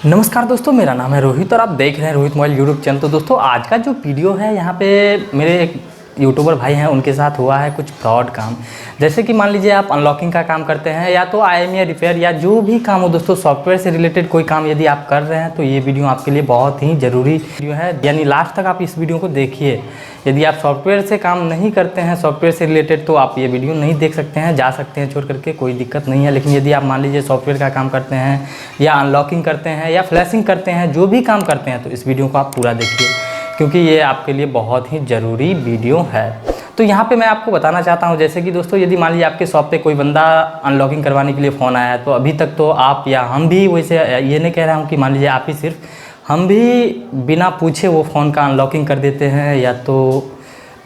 नमस्कार दोस्तों, मेरा नाम है रोहित और आप देख रहे हैं रोहित मोबाइल यूट्यूब चैनल। तो दोस्तों आज का जो वीडियो है यहाँ पे मेरे एक यूट्यूबर भाई हैं, उनके साथ हुआ है कुछ फ्रॉड काम। जैसे कि मान लीजिए आप अनलॉकिंग का काम करते हैं या तो IMEI रिपेयर या जो भी काम हो दोस्तों, सॉफ्टवेयर से रिलेटेड कोई काम यदि आप कर रहे हैं तो ये वीडियो आपके लिए बहुत ही ज़रूरी वीडियो है, यानी लास्ट तक आप इस वीडियो को देखिए। यदि आप सॉफ्टवेयर से काम नहीं करते हैं, सॉफ्टवेयर से रिलेटेड, तो आप ये वीडियो नहीं देख सकते हैं, जा सकते हैं छोड़ करके, कोई दिक्कत नहीं है। लेकिन यदि आप मान लीजिए सॉफ्टवेयर का काम करते हैं या अनलॉकिंग करते हैं या फ्लैशिंग करते हैं, जो भी काम करते हैं, तो इस वीडियो को आप पूरा देखिए क्योंकि ये आपके लिए बहुत ही ज़रूरी वीडियो है। तो यहाँ पे मैं आपको बताना चाहता हूँ, जैसे कि दोस्तों यदि मान लीजिए आपके शॉप पे कोई बंदा अनलॉकिंग करवाने के लिए फ़ोन आया है, तो अभी तक तो आप या हम भी, वैसे ये नहीं कह रहा हूँ कि मान लीजिए आप ही सिर्फ, हम भी बिना पूछे वो फ़ोन का अनलॉकिंग कर देते हैं या तो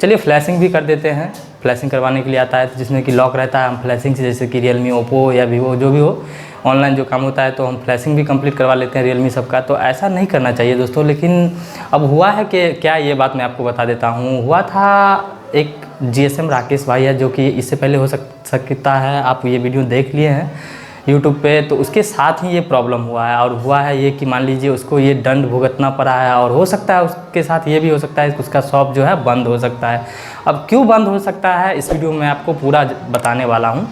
चलिए फ्लैशिंग भी कर देते हैं। फ्लैशिंग करवाने के लिए आता है तो जिसमें कि लॉक रहता है, हम फ्लैशिंग से, जैसे कि रियलमी, ओप्पो या वीवो जो भी हो, ऑनलाइन जो काम होता है तो हम फ्लैशिंग भी कंप्लीट करवा लेते हैं रियलमी सबका। तो ऐसा नहीं करना चाहिए दोस्तों। लेकिन अब हुआ है कि क्या, ये बात मैं आपको बता देता हूँ। हुआ था एक GSM राकेश भाई है, जो कि इससे पहले हो सकता है आप ये वीडियो देख लिए हैं यूट्यूब पे, तो उसके साथ ही ये प्रॉब्लम हुआ है। और हुआ है ये कि मान लीजिए उसको ये दंड भुगतना पड़ा है, और हो सकता है उसके साथ ये भी हो सकता है कि उसका शॉप जो है बंद हो सकता है। अब क्यों बंद हो सकता है, इस वीडियो में आपको पूरा बताने वाला हूँ।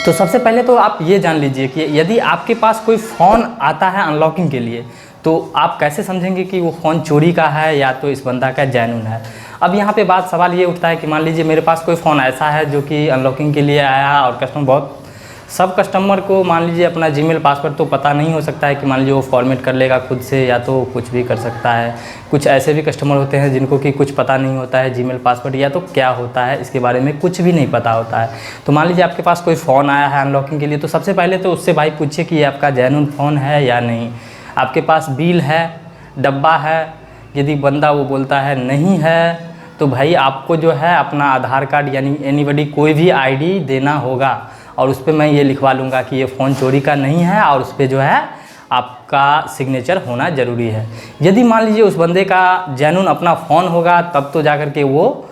तो सबसे पहले तो आप ये जान लीजिए कि यदि आपके पास कोई फ़ोन आता है अनलॉकिंग के लिए, तो आप कैसे समझेंगे कि वो फ़ोन चोरी का है या तो इस बंदा का जेन्युइन है। अब यहाँ पे सवाल ये उठता है कि मान लीजिए मेरे पास कोई फ़ोन ऐसा है जो कि अनलॉकिंग के लिए आया, और सब कस्टमर को मान लीजिए अपना जीमेल पासवर्ड तो पता नहीं हो सकता है कि मान लीजिए वो फॉर्मेट कर लेगा खुद से या तो कुछ भी कर सकता है। कुछ ऐसे भी कस्टमर होते हैं जिनको कि कुछ पता नहीं होता है जीमेल पासवर्ड या तो क्या होता है, इसके बारे में कुछ भी नहीं पता होता है। तो मान लीजिए आपके पास कोई फ़ोन आया है अनलॉकिंग के लिए, तो सबसे पहले तो उससे भाई पूछिए कि ये आपका जेन्युइन फ़ोन है या नहीं, आपके पास बिल है, डब्बा है। यदि बंदा वो बोलता है नहीं है, तो भाई आपको जो है अपना आधार कार्ड यानी एनीबॉडी कोई भी ID देना होगा, और उस पर मैं ये लिखवा लूँगा कि ये फ़ोन चोरी का नहीं है, और उस पर जो है आपका सिग्नेचर होना ज़रूरी है। यदि मान लीजिए उस बंदे का जेन्युइन अपना फ़ोन होगा, तब तो जाकर के वो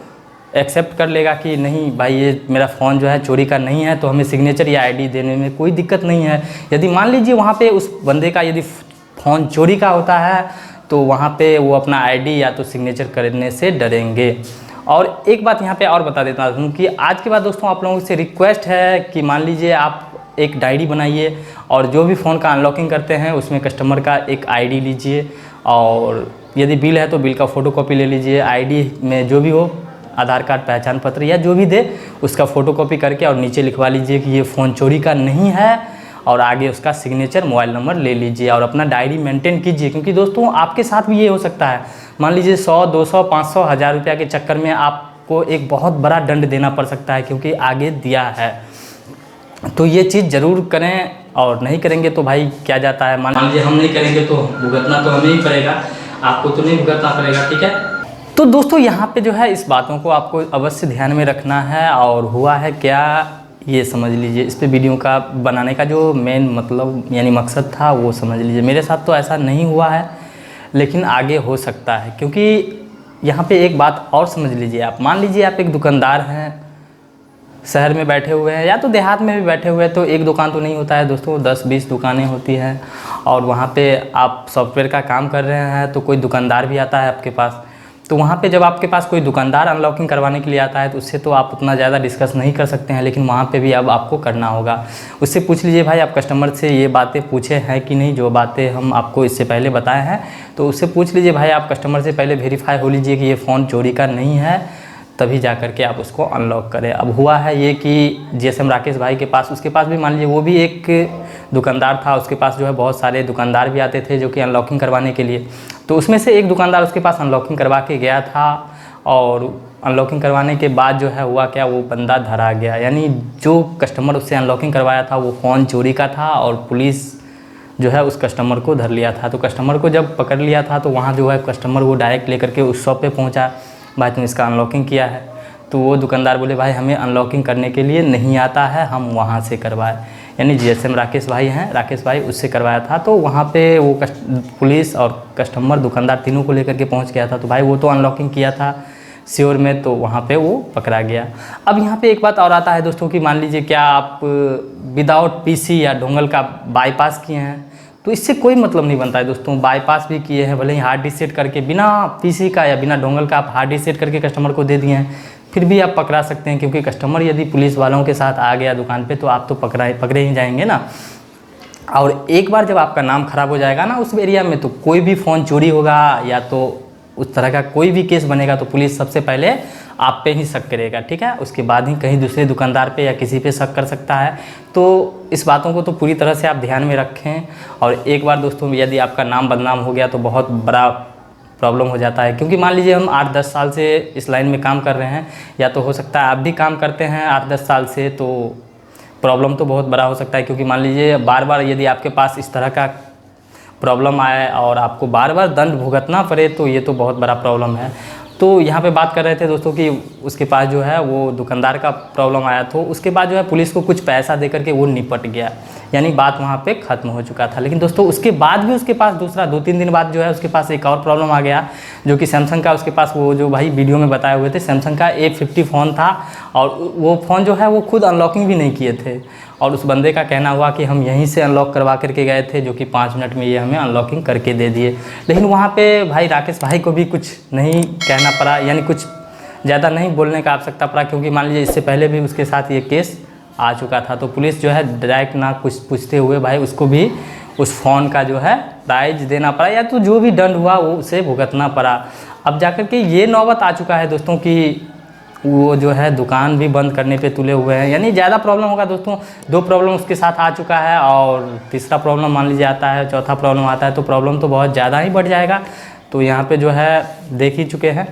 एक्सेप्ट कर लेगा कि नहीं भाई ये मेरा फ़ोन जो है चोरी का नहीं है, तो हमें सिग्नेचर या ID देने में कोई दिक्कत नहीं है। यदि मान लीजिए वहाँ पे उस बंदे का यदि फ़ोन चोरी का होता है, तो वहाँ पे वो अपना ID या तो सिग्नेचर करने से डरेंगे। और एक बात यहाँ पे और बता देता हूँ कि आज के बाद दोस्तों आप लोगों से रिक्वेस्ट है कि मान लीजिए आप एक डायरी बनाइए, और जो भी फ़ोन का अनलॉकिंग करते हैं उसमें कस्टमर का एक ID लीजिए, और यदि बिल है तो बिल का फ़ोटोकॉपी ले लीजिए। ID में जो भी हो, आधार कार्ड, पहचान पत्र या जो भी दे, उसका फ़ोटोकॉपी करके और नीचे लिखवा लीजिए कि ये फ़ोन चोरी का नहीं है, और आगे उसका सिग्नेचर, मोबाइल नंबर ले लीजिए और अपना डायरी मेंटेन कीजिए। क्योंकि दोस्तों आपके साथ भी ये हो सकता है, मान लीजिए 100, 200, 500, 1000 रुपया के चक्कर में आपको एक बहुत बड़ा दंड देना पड़ सकता है, क्योंकि आगे दिया है। तो ये चीज़ ज़रूर करें, और नहीं करेंगे तो भाई क्या जाता है, मान लीजिए हम नहीं करेंगे तो भुगतना तो हमें ही पड़ेगा, आपको तो नहीं भुगतना पड़ेगा, ठीक है। तो दोस्तों यहाँ पे जो है इस बातों को आपको अवश्य ध्यान में रखना है। और हुआ है क्या, ये समझ लीजिए, इस पे वीडियो का बनाने का जो मेन मतलब यानी मकसद था वो समझ लीजिए। मेरे साथ तो ऐसा नहीं हुआ है, लेकिन आगे हो सकता है। क्योंकि यहाँ पे एक बात और समझ लीजिए, आप मान लीजिए आप एक दुकानदार हैं, शहर में बैठे हुए हैं या तो देहात में भी बैठे हुए हैं, तो एक दुकान तो नहीं होता है दोस्तों, 10-20 दुकानें होती हैं, और वहाँ पे आप सॉफ्टवेयर का काम कर रहे हैं, तो कोई दुकानदार भी आता है आपके पास। तो वहाँ पे जब आपके पास कोई दुकानदार अनलॉकिंग करवाने के लिए आता है, तो उससे तो आप उतना ज़्यादा डिस्कस नहीं कर सकते हैं, लेकिन वहाँ पे भी अब आपको करना होगा। उससे पूछ लीजिए भाई, आप कस्टमर से ये बातें पूछे हैं कि नहीं, जो बातें हम आपको इससे पहले बताए हैं, तो उससे पूछ लीजिए भाई, आप कस्टमर से पहले वेरीफाई हो लीजिए कि ये फ़ोन चोरी का नहीं है, तभी जा कर के आप उसको अनलॉक करें। अब हुआ है ये कि GSM राकेश भाई के पास, उसके पास भी मान लीजिए वो भी एक दुकानदार था, उसके पास जो है बहुत सारे दुकानदार भी आते थे जो कि अनलॉकिंग करवाने के लिए। तो उसमें से एक दुकानदार उसके पास अनलॉकिंग करवा के गया था, और अनलॉकिंग करवाने के बाद जो है हुआ क्या, वो बंदा धरा गया। यानी जो कस्टमर उससे अनलॉकिंग करवाया था वो फ़ोन चोरी का था, और पुलिस जो है उस कस्टमर को धर लिया था। तो कस्टमर को जब पकड़ लिया था, तो वहाँ जो है कस्टमर वो डायरेक्ट लेकर के उस शॉप पे पहुँचा, भाई तुम इसका अनलॉकिंग किया है। तो वो दुकानदार बोले भाई हमें अनलॉकिंग करने के लिए नहीं आता है, हम वहाँ से करवाए। यानी GSM राकेश भाई हैं, राकेश भाई उससे करवाया था। तो वहाँ पे वो पुलिस और कस्टमर, दुकानदार तीनों को लेकर के पहुँच गया था। तो भाई वो तो अनलॉकिंग किया था श्योर में, तो वहाँ पे वो पकड़ा गया। अब यहाँ पे एक बात और आता है दोस्तों कि मान लीजिए क्या आप विदाउट PC या डोंगल का बाईपास किए हैं, तो इससे कोई मतलब नहीं बनता है दोस्तों। बाईपास भी किए हैं, भले ही हार्ड डिस्क सेट करके बिना पीसी का या बिना डोंगल का आप हार्ड डिस्क सेट करके कस्टमर को दे दिए हैं, फिर भी आप पकड़ा सकते हैं, क्योंकि कस्टमर यदि पुलिस वालों के साथ आ गया दुकान पे तो आप तो पकड़े ही जाएंगे ना। और एक बार जब आपका नाम खराब हो जाएगा ना उस एरिया में, तो कोई भी फ़ोन चोरी होगा या तो उस तरह का कोई भी केस बनेगा तो पुलिस सबसे पहले आप पे ही शक करेगा, ठीक है। उसके बाद ही कहीं दूसरे दुकानदार पे या किसी पे शक कर सकता है। तो इस बातों को तो पूरी तरह से आप ध्यान में रखें। और एक बार दोस्तों यदि आपका नाम बदनाम हो गया तो बहुत बड़ा प्रॉब्लम हो जाता है, क्योंकि मान लीजिए हम 8-10 साल से इस लाइन में काम कर रहे हैं, या तो हो सकता है आप भी काम करते हैं 8-10 साल से, तो प्रॉब्लम तो बहुत बड़ा हो सकता है। क्योंकि मान लीजिए बार बार यदि आपके पास इस तरह का प्रॉब्लम आए और आपको बार बार दंड भुगतना पड़े तो ये तो बहुत बड़ा प्रॉब्लम है। तो यहाँ पे बात कर रहे थे दोस्तों कि उसके पास जो है वो दुकानदार का प्रॉब्लम आया, तो उसके बाद जो है पुलिस को कुछ पैसा दे करके वो निपट गया, यानी बात वहाँ पे ख़त्म हो चुका था। लेकिन दोस्तों उसके बाद भी उसके पास दूसरा 2-3 दिन बाद जो है उसके पास एक और प्रॉब्लम आ गया, जो कि सैमसंग का उसके पास वो जो भाई वीडियो में बताए हुए थे सैमसंग का A50 फ़ोन था, और वो फ़ोन जो है वो खुद अनलॉकिंग भी नहीं किए थे। और उस बंदे का कहना हुआ कि हम यहीं से अनलॉक करवा करके गए थे, जो कि 5 मिनट में ये हमें अनलॉकिंग करके दे दिए। लेकिन वहाँ पे भाई राकेश भाई को भी कुछ नहीं कहना पड़ा, यानी कुछ ज़्यादा नहीं बोलने का आवश्यकता पड़ा, क्योंकि मान लीजिए इससे पहले भी उसके साथ ये केस आ चुका था। तो पुलिस जो है डायरेक्ट ना कुछ पूछते हुए भाई उसको भी उस फ़ोन का जो है प्राइज देना पड़ा, या तो जो भी दंड हुआ वो उसे भुगतना पड़ा। अब जाकर के ये नौबत आ चुका है दोस्तों कि वो जो है दुकान भी बंद करने पे तुले हुए हैं, यानी ज़्यादा प्रॉब्लम होगा दोस्तों। 2 प्रॉब्लम उसके साथ आ चुका है और तीसरा प्रॉब्लम मान लीजिए आता है, चौथा प्रॉब्लम आता है, तो प्रॉब्लम तो बहुत ज़्यादा ही बढ़ जाएगा। तो यहाँ पे जो है देख ही चुके हैं।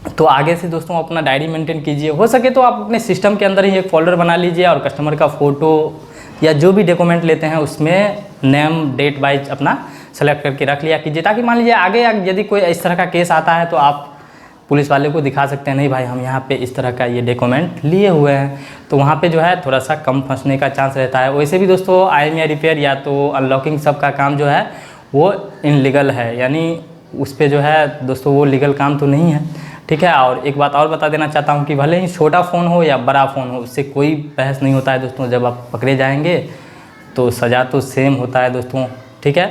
तो आगे से दोस्तों अपना डायरी मेंटेन कीजिए, हो सके तो आप अपने सिस्टम के अंदर ही एक फ़ोल्डर बना लीजिए और कस्टमर का फ़ोटो या जो भी डॉक्यूमेंट लेते हैं उसमें नेम डेट वाइज अपना सेलेक्ट करके रख लिया कीजिए, ताकि मान लीजिए आगे यदि कोई इस तरह का केस आता है तो आप पुलिस वाले को दिखा सकते हैं, नहीं भाई हम यहाँ पे इस तरह का ये डॉक्यूमेंट लिए हुए हैं। तो वहाँ पे जो है थोड़ा सा कम फंसने का चांस रहता है। वैसे भी दोस्तों IMEI रिपेयर या तो अनलॉकिंग सब का काम जो है वो इनलीगल है, यानी उस पर जो है दोस्तों वो लीगल काम तो नहीं है, ठीक है। और एक बात और बता देना चाहता हूँ कि भले ही छोटा फ़ोन हो या बड़ा फ़ोन हो, उससे कोई बहस नहीं होता है दोस्तों। जब आप पकड़े जाएंगे तो सज़ा तो सेम होता है दोस्तों, ठीक है।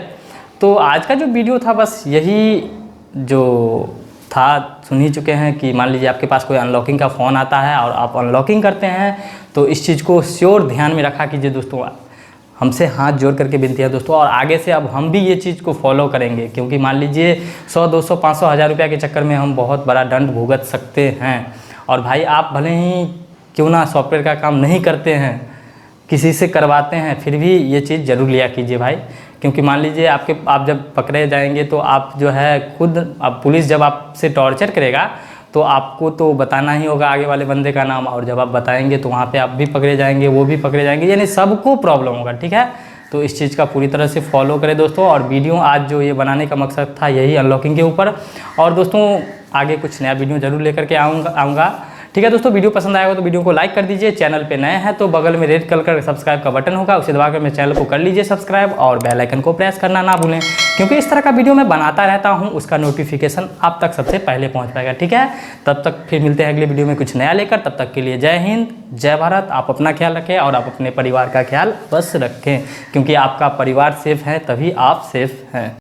तो आज का जो वीडियो था बस यही जो था, सुन ही चुके हैं कि मान लीजिए आपके पास कोई अनलॉकिंग का फ़ोन आता है और आप अनलॉकिंग करते हैं, तो इस चीज़ को श्योर ध्यान में रखा कीजिए दोस्तों। हमसे हाथ जोड़ करके विनती है दोस्तों, और आगे से अब हम भी ये चीज़ को फॉलो करेंगे, क्योंकि मान लीजिए 100, 200, 500, 1000 रुपया के चक्कर में हम बहुत बड़ा दंड भुगत सकते हैं। और भाई आप भले ही क्यों ना सॉफ्टवेयर का काम नहीं करते हैं, किसी से करवाते हैं, फिर भी ये चीज़ ज़रूर लिया कीजिए भाई। क्योंकि मान लीजिए आप जब पकड़े जाएंगे तो आप जो है खुद, अब पुलिस जब आपसे टॉर्चर करेगा तो आपको तो बताना ही होगा आगे वाले बंदे का नाम, और जब आप बताएंगे तो वहाँ पे आप भी पकड़े जाएंगे, वो भी पकड़े जाएंगे, यानी सबको प्रॉब्लम होगा, ठीक है। तो इस चीज़ का पूरी तरह से फॉलो करें दोस्तों। और वीडियो आज जो ये बनाने का मकसद था यही अनलॉकिंग के ऊपर, और दोस्तों आगे कुछ नया वीडियो ज़रूर लेकर के आऊँगा, ठीक है दोस्तों। वीडियो पसंद आएगा तो वीडियो को लाइक कर दीजिए। चैनल पे नए हैं तो बगल में रेड कलर का सब्सक्राइब का बटन होगा, उसे दबाकर मेरे चैनल को कर लीजिए सब्सक्राइब, और बेल आइकन को प्रेस करना ना भूलें, क्योंकि इस तरह का वीडियो मैं बनाता रहता हूं, उसका नोटिफिकेशन आप तक सबसे पहले पहुंच पाएगा, ठीक है। तब तक फिर मिलते हैं अगले वीडियो में कुछ नया लेकर, तब तक के लिए जय हिंद, जय भारत। आप अपना ख्याल रखें और आप अपने परिवार का ख्याल बस रखें, क्योंकि आपका परिवार सेफ है तभी आप सेफ हैं।